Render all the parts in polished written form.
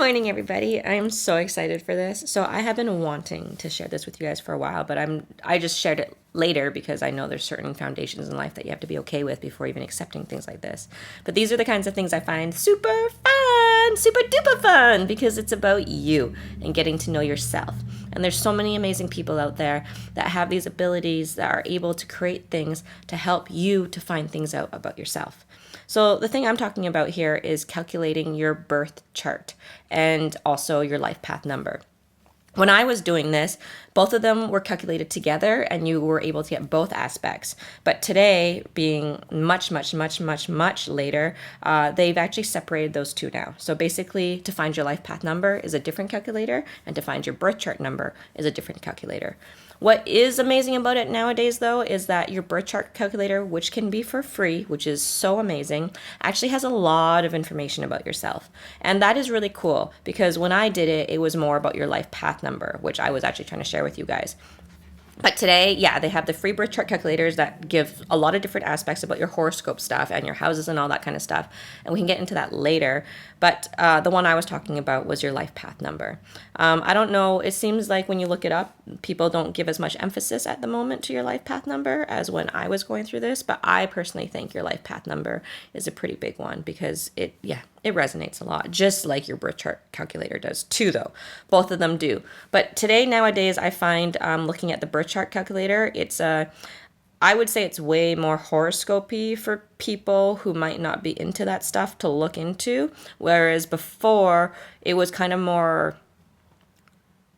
morning, everybody. I am so excited for this. So I have been wanting to share this with you guys for a while, but I just shared it later because I know there's certain foundations in life that you have to be okay with before even accepting things like this. But these are the kinds of things I find super fun, super duper fun, because it's about you and getting to know yourself. And there's so many amazing people out there that have these abilities that are able to create things to help you to find things out about yourself. So the thing I'm talking about here is calculating your birth chart and also your life path number. When I was doing this, both of them were calculated together and you were able to get both aspects. But today, being much later, they've actually separated those two now. So basically, to find your life path number is a different calculator, and to find your birth chart number is a different calculator. What is amazing about it nowadays, though, is that your birth chart calculator, which can be for free, which is so amazing, actually has a lot of information about yourself. And that is really cool because when I did it, it was more about your life path number, which I was actually trying to share with you guys. But today, yeah, they have the free birth chart calculators that give a lot of different aspects about your horoscope stuff and your houses and all that kind of stuff. And we can get into that later. But the one I was talking about was your life path number. I don't know, it seems like when you look it up, people don't give as much emphasis at the moment to your life path number as when I was going through this. But I personally think your life path number is a pretty big one because it resonates a lot, just like your birth chart calculator does too, though. Both of them do. But today, nowadays, I find looking at the birth chart calculator, I would say it's way more horoscopy for people who might not be into that stuff to look into, whereas before, it was kind of more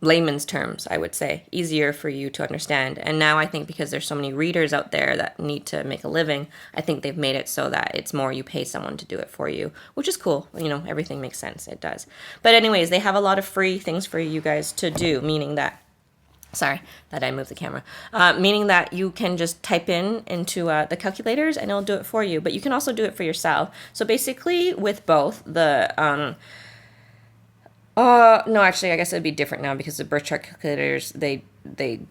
layman's terms, I would say, easier for you to understand. And now I think because there's so many readers out there that need to make a living, I think they've made it so that it's more you pay someone to do it for you, which is cool. You know, everything makes sense. It does. But anyways, they have a lot of free things for you guys to do, meaning that I moved the camera. Meaning that you can just type into the calculators and it'll do it for you. But you can also do it for yourself. So basically with both the no, actually, I guess it'd be different now because the birth chart calculators, they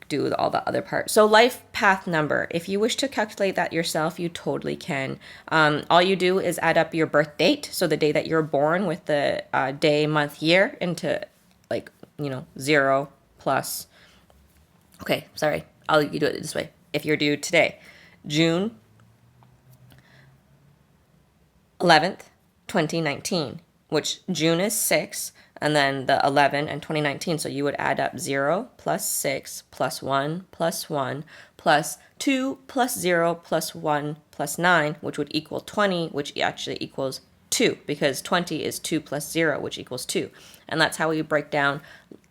do all the other part. So life path number, if you wish to calculate that yourself, you totally can. All you do is add up your birth date, so the day that you're born with the day, month, year into 0 plus. Okay, sorry, you do it this way. If you're due today, June 11th, 2019, which June is 6, and then the 11 and 2019. So you would add up 0 plus 6 plus 1 plus 1 plus 2 plus 0 plus 1 plus 9, which would equal 20, which actually equals 2, because 20 is 2 plus 0, which equals 2. And that's how we break down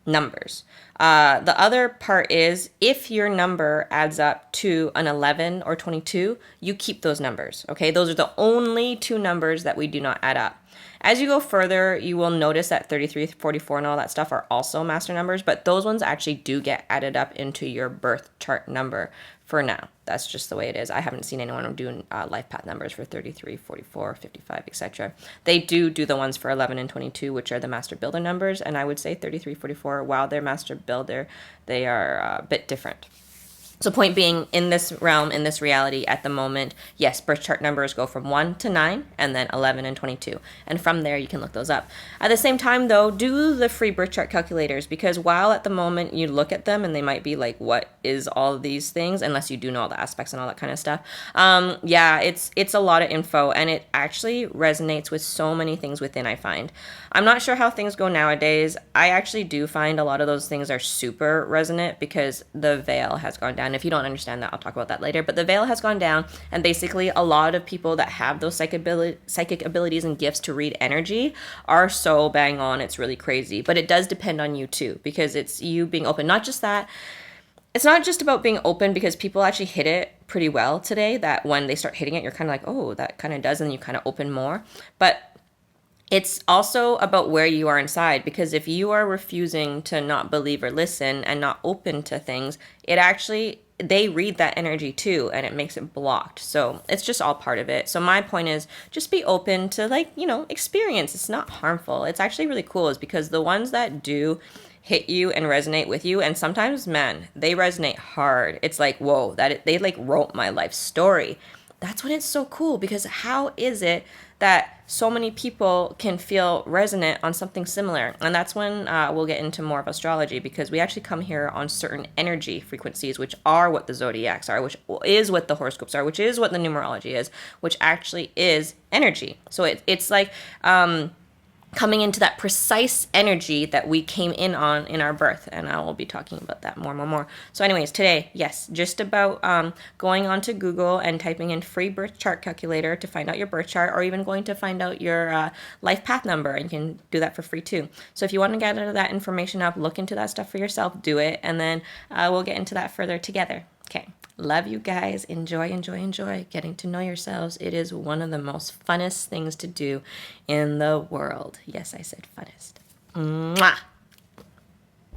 numbers. The other part is if your number adds up to an 11 or 22, you keep those numbers. Okay, those are the only two numbers that we do not add up. As you go further, you will notice that 33, 44, and all that stuff are also master numbers, but those ones actually do get added up into your birth chart number for now. That's just the way it is. I haven't seen anyone doing life path numbers for 33, 44, 55, etc. They do the ones for 11 and 22, which are the master builder numbers, and I would say 33, 44, while they're master builder, they are a bit different. So point being, in this realm, in this reality at the moment, yes, birth chart numbers go from 1 to 9 and then 11 and 22. And from there, you can look those up. At the same time, though, do the free birth chart calculators, because while at the moment you look at them and they might be like, what is all of these things, unless you do know all the aspects and all that kind of stuff. It's a lot of info, and it actually resonates with so many things within, I find. I'm not sure how things go nowadays. I actually do find a lot of those things are super resonant because the veil has gone down. If you don't understand that, I'll talk about that later. But the veil has gone down, and basically a lot of people that have those psychic abilities and gifts to read energy are so bang on. It's really crazy. But it does depend on you too, because it's you being open. Not just that. It's not just about being open, because people actually hit it pretty well today, that when they start hitting it, you're kind of like, oh, that kind of does, and you kind of open more. But it's also about where you are inside, because if you are refusing to not believe or listen and not open to things, they read that energy too, and it makes it blocked. So it's just all part of it. So my point is just be open to experience. It's not harmful. It's actually really cool, is because the ones that do hit you and resonate with you, and sometimes, man, they resonate hard. It's like, whoa, they wrote my life story. That's when it's so cool, because how is it that so many people can feel resonant on something similar. And that's when we'll get into more of astrology, because we actually come here on certain energy frequencies, which are what the zodiacs are, which is what the horoscopes are, which is what the numerology is, which actually is energy. So it's like coming into that precise energy that we came in on in our birth. And I will be talking about that more. So anyways, today, yes, just about going onto Google and typing in free birth chart calculator to find out your birth chart, or even going to find out your life path number. And you can do that for free too. So if you want to gather that information up, look into that stuff for yourself, do it. And then we'll get into that further together. Okay. Love you guys. Enjoy getting to know yourselves. It is one of the most funnest things to do in the world. Yes, I said funnest. Mwah!